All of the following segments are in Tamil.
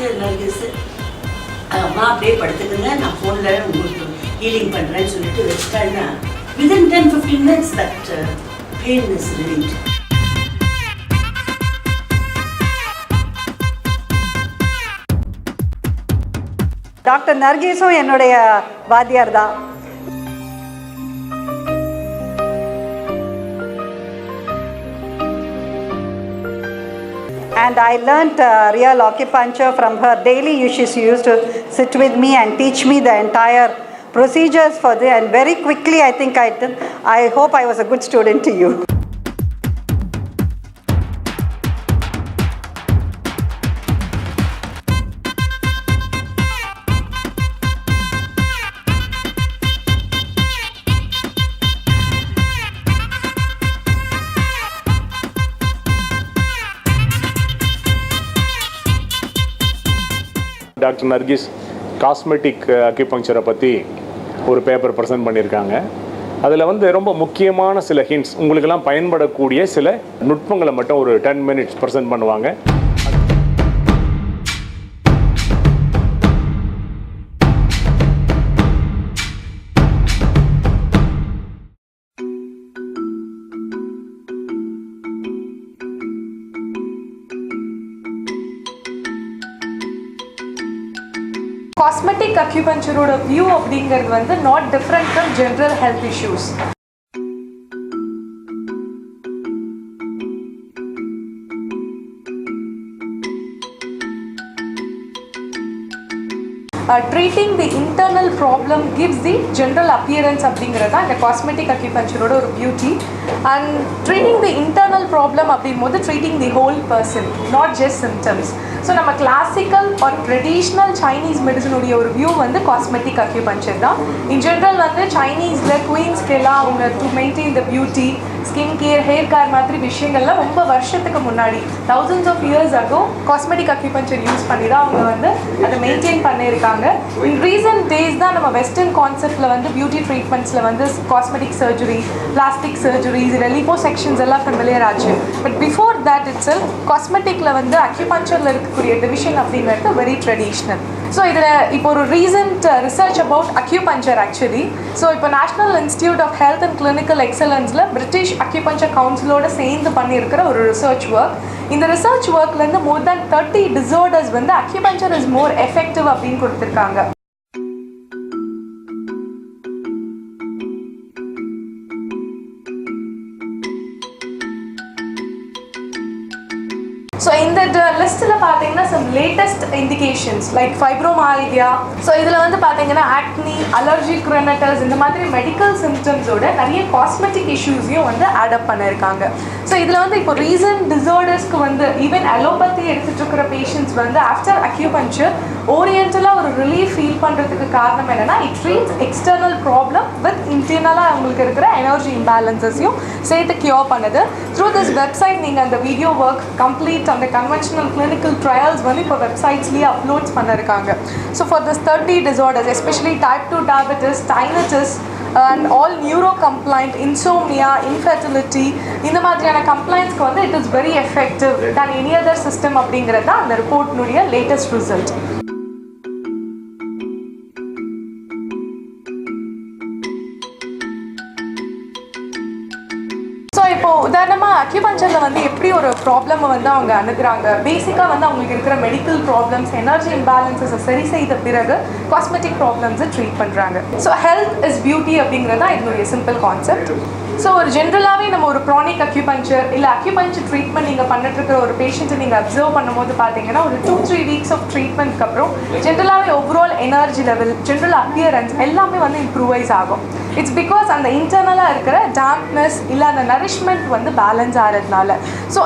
டாக்டர் நர்கிஸ் அம்மா அப்படியே படுத்துக்குங்க, நான் ஃபோனில் உங்களுக்கு ஹீலிங் பண்ணுறேன்னு சொல்லிட்டு வச்சுட்டாங்கன்னா within 10-15 minutes that pain is relieved. Doctor நர்கீஸும் என்னுடைய வாத்தியார் தான். And I learnt real acupuncture from her. Daily she used to sit with me and teach me the entire procedures for this, and very quickly I think I did. I hope I was a good student to you. Doctor Nargis cosmetic அக்யூபங்க்சரை பற்றி ஒரு பேப்பர் ப்ரெசென்ட் பண்ணியிருக்காங்க. அதில் ரொம்ப முக்கியமான சில ஹிண்ட்ஸ், உங்களுக்கெல்லாம் பயன்படக்கூடிய சில நுட்பங்களை மட்டும் ஒரு 10 minutes ப்ரெசென்ட் பண்ணுவாங்க. Cosmetic acupuncture view அப்படிங்கிறது not different from general health issues. Treating the internal problem gives the general appearance அப்படிங்கிறதா இந்த காஸ்மெட்டிக் அக்யூபஞ்சரோட ஒரு beauty. And treating the internal problem அப்படிங்கும்போது treating the whole person, not just symptoms. So நம்ம கிளாசிக்கல் ஆர் ட்ரெடிஷ்னல் சைனீஸ் மெடிசனுடைய ஒரு வியூ காஸ்மெட்டிக் அக்யூபஞ்சர் தான். இன் ஜென்ரல் சைனீஸில் குயின்ஸ்க்கெல்லாம் அவங்க to maintain the beauty, skin care, hair care மாதிரி விஷயங்கள்லாம் ரொம்ப வருஷத்துக்கு முன்னாடி thousands of years ago cosmetic acupuncture use பண்ணி தான் அவங்க அதை மெயின்டைன் பண்ணியிருக்காங்க. இன் ரீசன்ட் டேஸ் தான் நம்ம வெஸ்டர்ன் கான்செப்டில் பியூட்டி ட்ரீட்மெண்ட்ஸில் cosmetic surgery, plastic surgeries, lipo sections எல்லாம் ஃபெமிலியர் ஆச்சு. But before that it self காஸ்மெட்டிக்கில் அக்யூபஞ்சரில் இருக்கக்கூடிய டிவிஷன் அப்படிங்கிறது வெரி ட்ரெடிஷ்னல். ஸோ இதில் இப்போ ஒரு recent research about acupuncture actually. So இப்போ national institute of health and clinical எக்ஸலன்ஸில் பிரிட்டிஷ் அக்யூபஞ்சர் கவுன்சிலோட சேர்ந்து பண்ணியிருக்கிற ஒரு ரிசர்ச் ஒர்க். இந்த ரிசர்ச் ஒர்க்லேருந்து more than 30 disorders acupuncture is more effective அப்படின்னு கொடுத்துருக்காங்க. ஸோ இந்த லிஸ்ட்டில் பார்த்தீங்கன்னா some latest indications like fibromyalgia. So இதில் பார்த்தீங்கன்னா ஆக்னி, அலர்ஜிக் ரெனட்டஸ், இந்த மாதிரி மெடிக்கல் சிம்டம்ஸோட நிறைய காஸ்மெட்டிக் இஷ்யூஸையும் ஆடப் பண்ணியிருக்காங்க. ஸோ இதில் இப்போ ரீசன்ட் டிஸார்டர்ஸ்க்கு ஈவன் அலோபதி எடுத்துகிட்டு இருக்கிற பேஷண்ட்ஸ் ஆஃப்டர் அக்யூபஞ்சர் ஓரியன்டலாக ஒரு ரிலீஃப் ஃபீல் பண்ணுறதுக்கு காரணம் என்னென்னா it treats external problem with இன்டர்னலாக அவங்களுக்கு இருக்கிற எனர்ஜி இம்பேலன்சஸையும் சேர்த்து கியூர் பண்ணுது. த்ரூ திஸ் வெப்சைட் நீங்கள் அந்த வீடியோ ஒர்க் கம்ப்ளீட் அந்த கன்வென்ஷனல் கிளினிக்கல் ட்ரையல்ஸ் இப்போ வெப்சைட்ஸ்லேயே அப்லோட்ஸ் பண்ணியிருக்காங்க. So for this 30 disorders, especially type 2 diabetes, tinnitus and all neuro complaint, insomnia, infertility, இந்த மாதிரியான கம்ப்ளைண்ட்ஸ்க்கு it is very effective than any other system அப்படிங்கிறது தான் அந்த ரிப்போர்ட்னுடைய லேட்டஸ்ட் ரிசல்ட். இப்போ உதாரணமாக அக்யூபஞ்சரில் எப்படி ஒரு ப்ராப்ளம் அவங்க அணுகுறாங்க, பேசிக்காக அவங்களுக்கு இருக்கிற மெடிக்கல் ப்ராப்ளம்ஸ், எனர்ஜி இம்பேலன்ஸஸை சரி செய்த பிறகு காஸ்மெட்டிக் ப்ராப்ளம்ஸை ட்ரீட் பண்ணுறாங்க. ஸோ ஹெல்த் இஸ் பியூட்டி அப்படிங்கிறது தான் இதனுடைய சிம்பிள் கான்செப்ட். ஸோ ஒரு ஜென்ரலாகவே நம்ம ஒரு க்ரானிக் அக்யூபஞ்சர் இல்லை அக்யூபஞ்சர் ட்ரீட்மெண்ட் நீங்கள் பண்ணிட்டு இருக்கிற ஒரு பேஷண்ட்டை நீங்கள் அப்சர்வ் பண்ணும்போது பார்த்தீங்கன்னா ஒரு 2-3 வீக்ஸ் ஆஃப் ட்ரீட்மெண்ட்க்கு அப்புறம் ஜென்ரலாகவே overall energy level, general appearance எல்லாமே இம்ப்ரூவைஸ் ஆகும். இட்ஸ் பிகாஸ் அந்த இன்டர்னலாக இருக்கிற டேம்ப்னஸ் இல்லை அந்த நரிஷ்மெண்ட் பேலன்ஸ் ஆகிறதுனால. ஸோ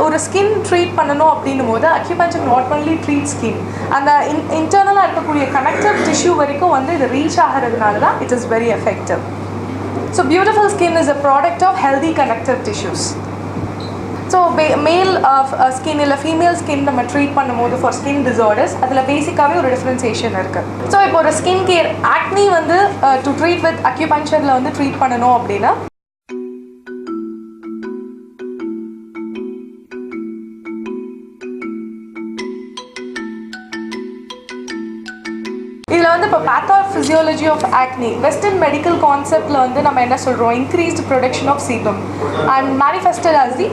ஒரு ஸ்கின் ட்ரீட் பண்ணணும் அப்படின்னும் போது acupuncture not only treat skin, அந்த இன்டர்னலாக இருக்கக்கூடிய கனெக்டிவ் டிஷ்யூ வரைக்கும் இது ரீச் ஆகிறதுனால தான் it is very effective. So beautiful skin is a product of healthy connective tissues. So male skin இல்லை female skin நம்ம ட்ரீட் பண்ணும்போது ஃபார் ஸ்கின் டிஸார்டர்ஸ் அதில் பேசிக்காகவே ஒரு டிஃப்ரென்சியேஷன் இருக்குது. ஸோ இப்போ ஒரு skin care acne to treat with அக்யூபஞ்சரில் ட்ரீட் பண்ணணும் அப்படின்னா வந்து இப்போ pathophysiology of acne western medical கான்செப்டில் வந்து நம்ம என்ன சொல்கிறோம், increased production of sebum and manifested as the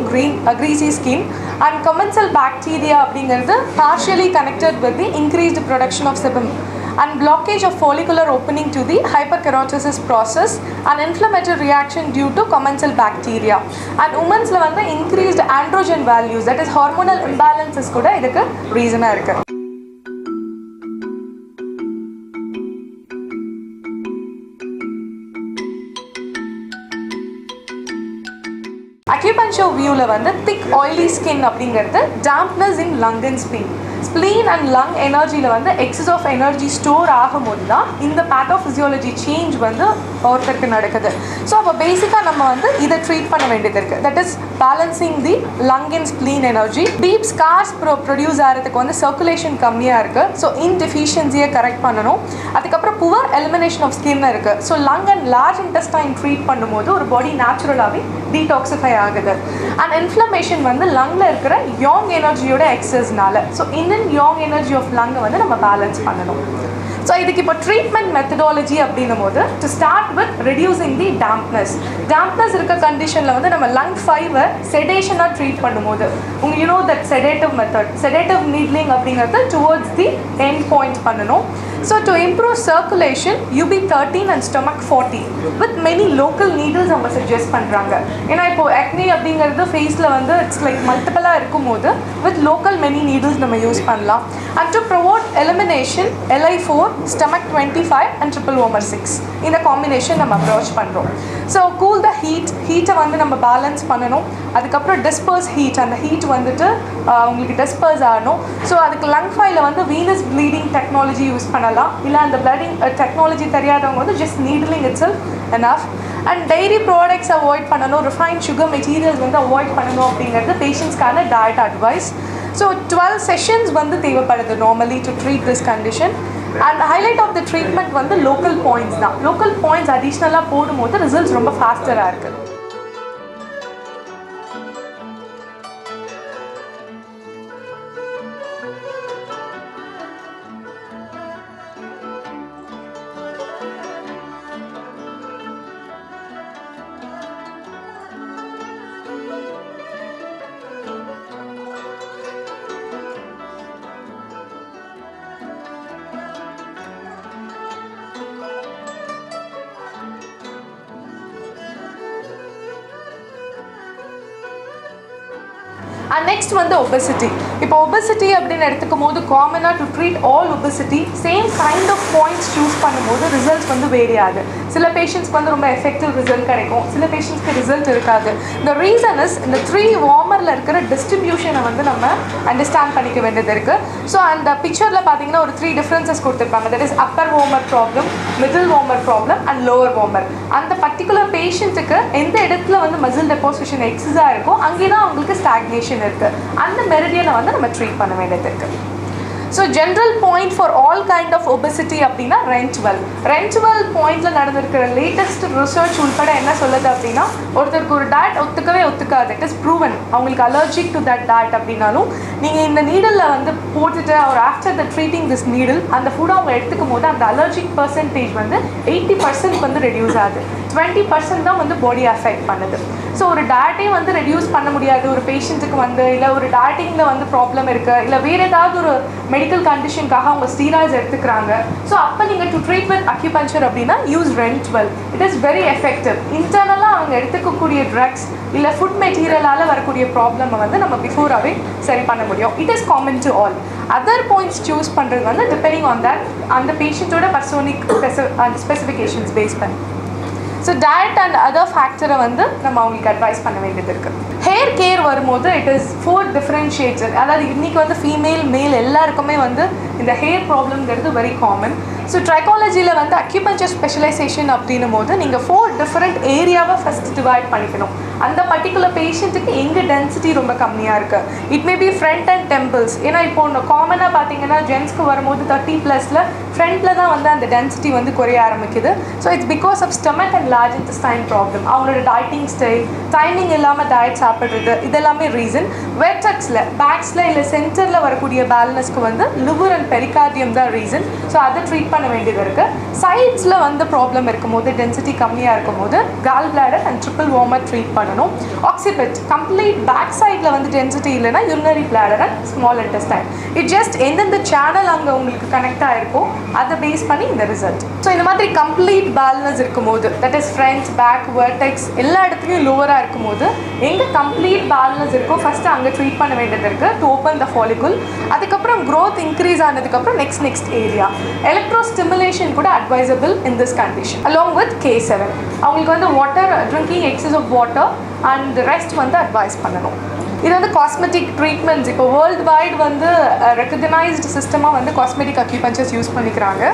greasy skin and commensal bacteria அப்படிங்கிறது partially connected with the increased production of sebum and blockage of follicular opening to the hyperkeratosis process and inflammatory reaction due to commensal bacteria and women'sல வந்து increased androgen values, that is hormonal imbalances கூட இதுக்கு ரீசனாக இருக்குது. அக்யூபஞ்சர் வியூவில் வந்து திக் ஆயிலி ஸ்கின் அப்படிங்கிறது dampness in lung and spleen. Spleen and lung எனர்ஜியில் வந்து எக்ஸஸ் ஆஃப் எனர்ஜி ஸ்டோர் ஆகும்போது தான் இந்த பேத்தோஃபிசியாலஜி சேஞ்ச் வந்து ஒருத்தருக்கு நடக்குது. ஸோ அப்போ பேசிக்காக நம்ம வந்து இதை ட்ரீட் பண்ண வேண்டியது இருக்குது. That is balancing the lung and spleen energy. Deep scars produce ஆகிறதுக்கு வந்து சர்க்குலேஷன் கம்மியாக இருக்குது. ஸோ இன்டெஃபிஷியன்சியை கரெக்ட் பண்ணணும். அதுக்கப்புறம் புவர் எலிமினேஷன் ஆஃப் ஸ்கின் இருக்குது. So lung and large intestine treat பண்ணும்போது ஒரு பாடி நேச்சுரலாகவே டீடாக்சிஃபை ஆகுது. அண்ட் இன்ஃப்ளமேஷன் வந்து லங்கில் இருக்கிற யாங் எனர்ஜியோட எக்ஸஸ்னால. ஸோ யாங் எனர்ஜி ஆஃப் லங்கை வந்து நம்ம பேலன்ஸ் பண்ணணும். ஸோ இதுக்கு இப்போ ட்ரீட்மெண்ட் மெத்தடாலஜி அப்படின்னும் போது to start with reducing the dampness இருக்க கண்டிஷனில் வந்து நம்ம லங் 5 செடேஷனாக ட்ரீட் பண்ணும்போது உங்களுக்கு you know that sedative method, sedative needling அப்படிங்கிறது டுவர்ட்ஸ் தி எண்ட் பாயிண்ட் பண்ணணும். So to improve circulation UB13 and stomach 40 with many local needles நம்ம சஜஸ்ட் பண்ணுறாங்க. ஏன்னா இப்போது acne அப்படிங்கிறது ஃபேஸில் வந்து இட்ஸ் லைக் மல்டிபிளாக இருக்கும்போது வித் லோக்கல் மெனி நீடில்ஸ் நம்ம யூஸ் பண்ணலாம். And to promote elimination LI4 stomach 25 and OMR6 இந்த காம்பினேஷன் நம்ம அப்ரோச் பண்ணுறோம். ஸோ கூல் த ஹீட்டை வந்து நம்ம பேலன்ஸ் பண்ணணும். அதுக்கப்புறம் டிஸ்பர்ஸ் ஹீட், அந்த ஹீட் வந்துட்டு உங்களுக்கு டிஸ்பர்ஸ் ஆகணும். ஸோ அதுக்கு லங் 5ல வந்து வீனஸ் ப்ளீடிங் டெக்னாலஜி யூஸ் பண்ணலாம். இல்லை அந்த பிளடிங் டெக்னாலஜி தெரியாதவங்க வந்து just needling itself enough. And dairy products avoid பண்ணணும். ரிஃபைன்ட் சுகர் மெட்டீரியல்ஸ் வந்து அவாய்ட் பண்ணணும் அப்படிங்கிறது பேஷண்ட்ஸ்க்கான டயட் அட்வைஸ். ஸோ 12 செஷன்ஸ் வந்து தேவைப்படுது normally to treat this condition. And highlight of the treatment வந்து லோக்கல் பாயிண்ட்ஸ் தான். லோக்கல் பாயிண்ட்ஸ் அடிஷ்னலாக போடும்போது ரிசல்ட்ஸ் ரொம்ப ஃபாஸ்டராக இருக்குது. அண்ட் நெக்ஸ்ட் வந்து ஒபெசிட்டி. இப்போ ஒபெசிட்டி அப்படின்னு எடுத்துக்கும் போது காமனாக to treat all obesity same kind of points choose பண்ணும்போது ரிசல்ட்ஸ் வந்து வேரி ஆகுது. சில பேஷண்ட்ஸ்க்கு வந்து ரொம்ப எஃபெக்டிவ் ரிசல்ட் கிடைக்கும், சில பேஷண்ட்ஸ்க்கு ரிசல்ட் இருக்காது. இந்த ரீசன் இஸ் இந்த 3 வார்மரில் இருக்கிற டிஸ்ட்ரிபியூஷனை வந்து நம்ம அண்டர்ஸ்டாண்ட் பண்ணிக்க வேண்டியது இருக்குது. ஸோ அந்த பிக்சரில் பார்த்தீங்கன்னா ஒரு 3 டிஃப்ரென்சஸ் கொடுத்துருப்பாங்க. That is Appar warmer problem, middle warmer problem and lower warmer. அந்த பர்டிகுலர் பேஷண்ட்டுக்கு எந்த இடத்துல வந்து மசில் டெபாசிஷன் எக்ஸஸாக இருக்கோ அங்கே தான் அவங்களுக்கு ஸ்டாக்னேஷன் இருக்குது. அந்த மெரிடியனை வந்து நம்ம ட்ரீட் பண்ண வேண்டியது இருக்குது. So general point for all kind of obesity அப்படின்னா ரென்ட்வெல் பாயிண்டில் நடந்திருக்கிற லேட்டஸ்ட் ரிசர்ச் உள்பட என்ன சொல்லுது அப்படின்னா ஒருத்தருக்கு ஒரு டயட் ஒத்துக்காது. It is proven. அவங்களுக்கு அலர்ஜிக் டு தட் டயட் அப்படின்னாலும் நீங்கள் இந்த நீடலில் வந்து போட்டுட்டு ஒரு after the treating this needle அந்த ஃபுட் அவங்க எடுத்துக்கும் போது அந்த அலர்ஜிக் பர்சன்டேஜ் வந்து 80% வந்து ரெடியூஸ் ஆகுது. 20% தான் வந்து பாடி அஃபெக்ட் பண்ணுது. ஸோ ஒரு டயட்டே வந்து ரெடியூஸ் பண்ண முடியாது ஒரு பேஷண்ட்டுக்கு வந்து, இல்லை ஒரு டயட்டிங்கில் வந்து ப்ராப்ளம் இருக்குது, இல்லை வேறு ஏதாவது ஒரு மெடிக்கல் கண்டிஷனுக்காக அவங்க ஸ்டீராய்ட்ஸ் எடுத்துக்கிறாங்க. ஸோ அப்போ நீங்கள் டு ட்ரீட் வித் அக்யூபஞ்சர் அப்படின்னா யூஸ் ரென்ட்வெல். It is very effective. இன்டர்னலாக அவங்க எடுத்துக்கக்கூடிய ட்ரக்ஸ் இல்லை ஃபுட் மெட்டீரியலால் வரக்கூடிய ப்ராப்ளமை வந்து நம்ம பிஃபோராகவே சரி பண்ண முடியும். It is common to all. Other points choose பண்ணுறது வந்து டிபெண்டிங் ஆன் தட் அந்த பேஷண்ட்டோட பர்சோனிக் ஸ்பெசிஃபிகேஷன்ஸ் பேஸ் பண்ணி. ஸோ டயட் அண்ட் அதர் ஃபேக்டரை வந்து நம்ம அவங்களுக்கு அட்வைஸ் பண்ண வேண்டியது இருக்குது. ஹேர் கேர் வரும்போது இட் இஸ் 4 டிஃப்ரெண்ட் ஷேட்ஸ். அதாவது இன்றைக்கி வந்து ஃபீமேல் மேல் எல்லாருக்குமே வந்து இந்த ஹேர் ப்ராப்ளம்ங்கிறது வெரி காமன். ஸோ ட்ரைக்காலஜியில் வந்து அக்யூபஞ்சர் ஸ்பெஷலைசேஷன் அப்படின்னும் போது நீங்கள் 4 டிஃப்ரெண்ட் ஏரியாவை ஃபஸ்ட் டிவைட் பண்ணிக்கணும். அந்த பர்டிகுலர் பேஷண்ட்டுக்கு எங்கே டென்சிட்டி ரொம்ப கம்மியாக இருக்குது. It may be front and temples. ஏன்னா இப்போ ஒன்று காமனாக பார்த்தீங்கன்னா ஜென்ஸ்க்கு வரும்போது 30+ ஃப்ரண்ட்டில் தான் வந்து அந்த டென்சிட்டி வந்து குறைய ஆரம்பிக்குது. So it's because of stomach and large intestine problem. அவங்களோட டயட்டிங் ஸ்டைல், டைமிங் இல்லாமல் டயட் சாப்பிட்றது, இதெல்லாமே ரீசன். வெர்டெக்ஸில் பேக்ஸில் இல்லை சென்டரில் வரக்கூடிய பேலன்ஸ்க்கு வந்து லிவர் அண்ட் பெரிகார்டியம் தான் ரீசன். ஸோ அதை ட்ரீட் பண்ண வேண்டியது இருக்குது. சைட்ஸில் வந்து ப்ராப்ளம் இருக்கும்போது, டென்சிட்டி கம்மியாக இருக்கும்போது gall bladder and triple warmer treat பண்ணணும். ஆக்சிபிட் கம்ப்ளீட் பேக் சைடில் வந்து டென்சிட்டி இல்லைன்னா urinary bladder and small intestine. It just எந்தெந்த சேனல் அங்கே உங்களுக்கு கனெக்ட் ஆகிருக்கோ அதை பேஸ் பண்ணி இந்த ரிசல்ட். ஸோ இந்த மாதிரி கம்ப்ளீட் பேலன்ஸ் இருக்கும்போது, that is front back vertex எல்லா இடத்துலையும் லோவராக இருக்கும்போது, எங்கே கம்ப்ளீட் பேலன்ஸ் இருக்கோ ஃபஸ்ட்டு அங்கே ட்ரீட் பண்ண வேண்டியது இருக்குது டு ஓப்பன் த ஃபாலிகுல். அதுக்கப்புறம் க்ரோத் இன்க்ரீஸ் ஆனதுக்கப்புறம் நெக்ஸ்ட் ஏரியா எலக்ட்ரோ ஸ்டிமுலேஷன் கூட advisable in this condition along with K7. அவங்களுக்கு வந்து water drinking excess of water and rest வந்து அட்வைஸ் பண்ணணும். இது வந்து காஸ்மெட்டிக் ட்ரீட்மெண்ட்ஸ் இப்போ வேர்ல்டு வைட் வந்து ரெக்கக்னைஸ்டு சிஸ்டமாக வந்து காஸ்மெட்டிக் அக்யூபஞ்சர்ஸ் யூஸ் பண்ணிக்கிறாங்க.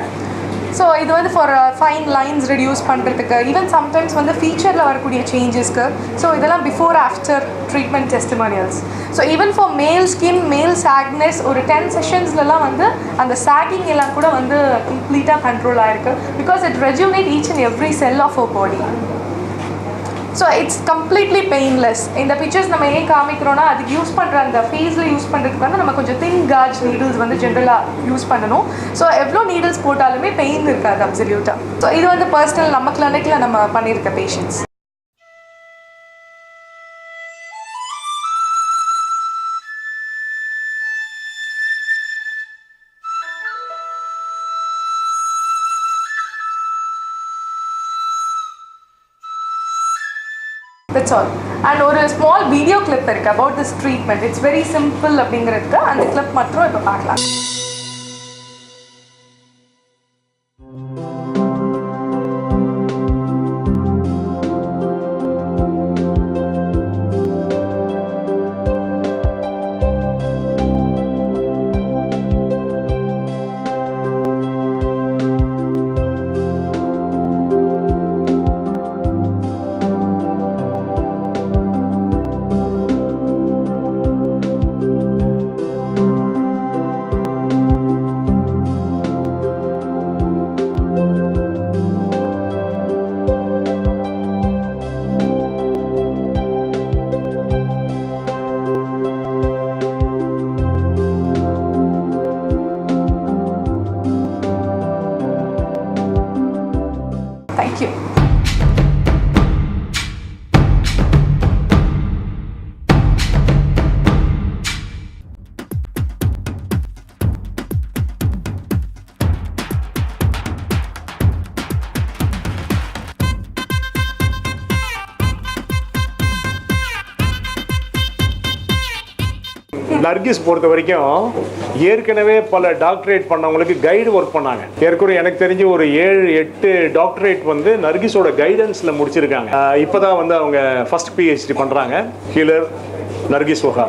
ஸோ இது வந்து ஃபார் ஃபைன் லைன்ஸ் ரெடியூஸ் பண்ணுறதுக்கு, ஈவன் சம்டைம்ஸ் வந்து ஃபீச்சரில் வரக்கூடிய சேஞ்சஸ்க்கு. ஸோ இதெல்லாம் before after treatment testimonials. So even for மேல் ஸ்கின், மேல் சாக்னஸ் ஒரு 10 செஷன்ஸ்லாம் வந்து அந்த சாகிங் எல்லாம் கூட வந்து கம்ப்ளீட்டாக கண்ட்ரோல் ஆகிருக்கு. Because it rejuvenate each and every cell of our body. So it's completely painless. இந்த பிக்சர்ஸ் நம்ம ஏன் காமிக்கிறோன்னா, அதுக்கு யூஸ் பண்ணுற அந்த ஃபேஸில் யூஸ் பண்ணுறதுக்கு வந்து நம்ம கொஞ்சம் தின் காஜ் நீடில்ஸ் வந்து ஜென்ரலாக யூஸ் பண்ணணும். ஸோ எவ்வளோ நீடில்ஸ் போட்டாலுமே பெயின் இருக்காது அப்சல்யூட்டாக. ஸோ இது வந்து பர்சனல் நம்ம கிளினிக்கில் நம்ம பண்ணியிருக்க பேஷண்ட்ஸ். That's all. And ஒரு ஸ்மால் வீடியோ கிளிப் இருக்குது about this treatment. It's very simple அப்படிங்கிறதுக்கு அந்த கிளிப் மட்டும் இப்போ பார்க்கலாம். Thank you. நர்கிஸ் பொறுத்த வரைக்கும் ஏற்கனவே பல டாக்டரேட் பண்ணவங்களுக்கு கைடு ஒர்க் பண்ணாங்க. ஏற்கனவே எனக்கு தெரிஞ்சு ஒரு 7-8 டாக்டரேட் வந்து நர்கிஸோட கைடன்ஸில் முடிச்சிருக்காங்க. இப்போ தான் வந்து அவங்க ஃபர்ஸ்ட் PhD பண்ணுறாங்க. ஹீலர் நர்கிஸ் ஓஹா.